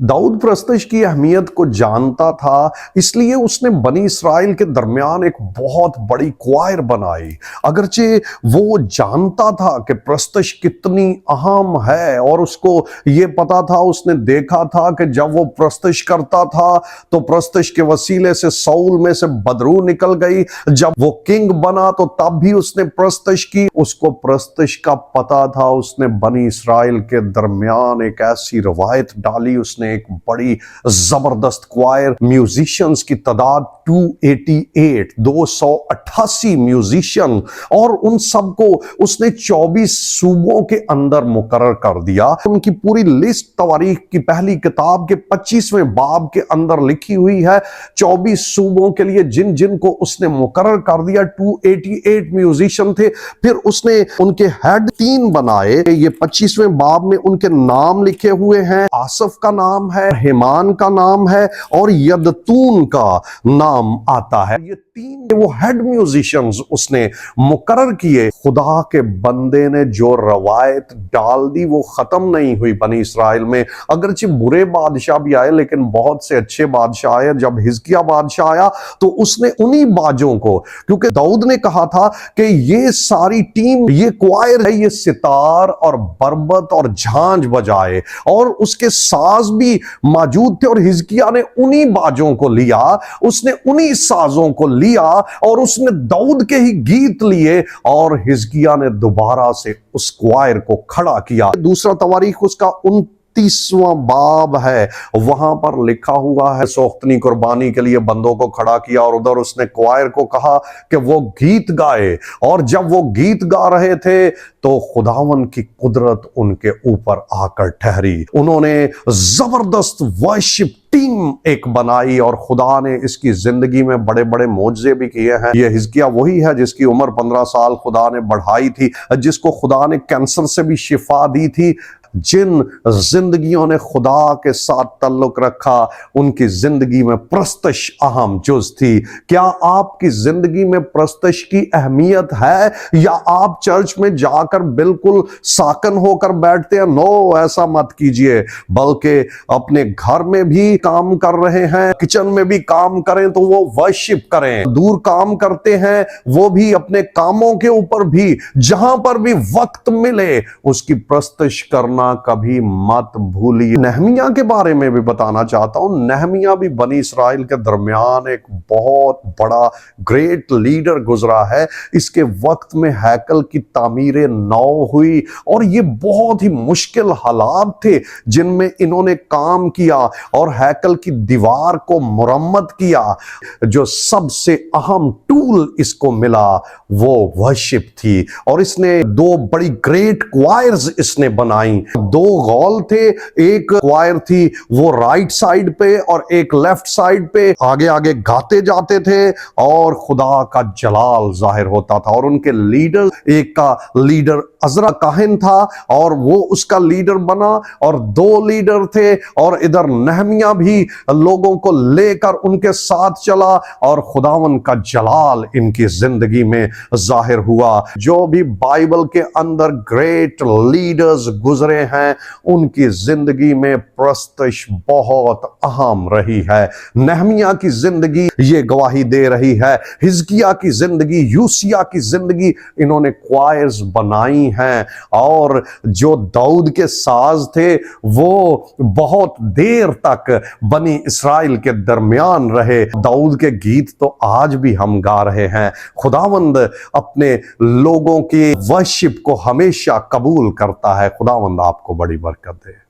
दाऊद प्रस्तश की अहमियत को जानता था, इसलिए उसने बनी इसराइल के दरमियान एक बहुत बड़ी क्वायर बनाई। अगरचे वो जानता था कि प्रस्तश कितनी अहम है और उसको ये पता था, उसने देखा था कि जब वो प्रस्तश करता था तो प्रस्तश के वसीले से साउल में से बदरू निकल गई। जब वो किंग बना तो तब भी उसने प्रस्तश की। उसको प्रस्तश का पता था। उसने बनी इसराइल के दरमियान एक ऐसी रवायत डाली, उसने एक बड़ी जबरदस्त क्वायर, म्यूजिशियंस की तादाद 288 म्यूजिशियन, और उन सबको उसने 24 सूबों के अंदर मुकर्रर कर दिया। उनकी पूरी लिस्ट तवारीख की पहली किताब के 25वें बाब के अंदर लिखी हुई है। 24 सूबों के लिए जिन जिन को उसने मुकर्रर कर दिया, 288 म्यूजिशियन थे। फिर उसने उनके हेड 3 बनाए। ये 25वें बाब में उनके नाम लिखे हुए हैं। आसफ का नाम है, हेमान का नाम है और यदतून का नाम आता है। ये 3 वो हेड म्यूजिशियंस उसने मुकर्रर किए। खुदा के बंदे ने जो रवायत डाल दी वो खत्म नहीं हुई बनी इसराइल में। अगरचे बुरे बादशाह भी आए लेकिन बहुत से अच्छे बादशाह आए। जब हिजकिया बादशाह आया तो उसने उन्हीं बाजों को, क्योंकि दाऊद ने कहा था कि ये सारी टीम, ये क्वायर है, ये सितार और बरबत और झांझ बजाए, और उसके साज भी मौजूद थे। और हिजकिया ने उन्हीं बाजों को लिया, उसने उन्हीं साजों को लिया और उसने दाऊद के ही गीत लिए और हिजकिया ने दोबारा से उस क्वायर को खड़ा किया। दूसरा तवारीख उसका 29वां बाब है, वहां पर लिखा हुआ है, सोख्तनी कुर्बानी के लिए बंदों को खड़ा किया और उधर उसने क्वायर को कहा कि वो गीत गाए। और जब वो गीत गा रहे थे तो खुदावन की कुदरत उनके ऊपर आकर ठहरी। उन्होंने जबरदस्त वर्शिप टीम एक बनाई और खुदा ने इसकी जिंदगी में बड़े बड़े मोजज़े भी किए हैं। यह हिजकिया वही है जिसकी उम्र 15 साल खुदा ने बढ़ाई थी, जिसको खुदा ने कैंसर से भी शिफा दी थी। जिन जिंदगियों ने खुदा के साथ ताल्लुक रखा उनकी जिंदगी में प्रस्तश अहम जुज थी। क्या आपकी जिंदगी में प्रस्तश की अहमियत है, या आप चर्च में जाकर बिल्कुल साकन होकर बैठते हैं? नो, ऐसा मत कीजिए, बल्कि अपने घर में भी काम कर रहे हैं, किचन में भी काम करें तो वो वर्शिप करें। दूर काम करते हैं वो भी अपने कामों के ऊपर भी, जहां पर भी वक्त मिले उसकी प्रस्तश करना कभी मत भूलिए। नहमिया के बारे में भी बताना चाहता हूं। नहमिया भी बनी इसराइल के दरमियान एक बहुत बड़ा ग्रेट लीडर गुजरा है। इसके वक्त में हैकल की तामीर नौ हुई और ये बहुत ही मुश्किल हालात थे जिनमें इन्होंने काम किया और हैकल की दीवार को मुरम्मत किया। जो सबसे अहम टूल इसको मिला वो वर्शिप थी, और इसने 2 बड़ी ग्रेट क्वायर्स इसने बनाई। 2 गौल थे, एक क्वायर थी वो राइट साइड पे और एक लेफ्ट साइड पे। आगे आगे गाते जाते थे और खुदा का जलाल जाहिर होता था। और उनके लीडर, एक का लीडर अजरा काहिन था और वो उसका लीडर बना, और 2 लीडर थे, और इधर नहमिया भी लोगों को लेकर उनके साथ चला और खुदावन का जलाल इनकी जिंदगी में जाहिर हुआ। जो भी बाइबल के अंदर ग्रेट लीडर्स गुजरे हैं उनकी जिंदगी में प्रस्तश बहुत अहम रही है। नहमिया की जिंदगी ये गवाही दे रही है, हिजकिया की जिंदगी, यूसिया की जिंदगी, इन्होंने क्वायर्स बनाई हैं। और जो दाऊद के साज थे वो बहुत देर तक बनी इसराइल के दरमियान रहे। दाऊद के गीत तो आज भी हम गा रहे हैं। खुदावंद अपने लोगों के वर्शिप को हमेशा कबूल करता है। खुदावंद आपको बड़ी बरकत दे।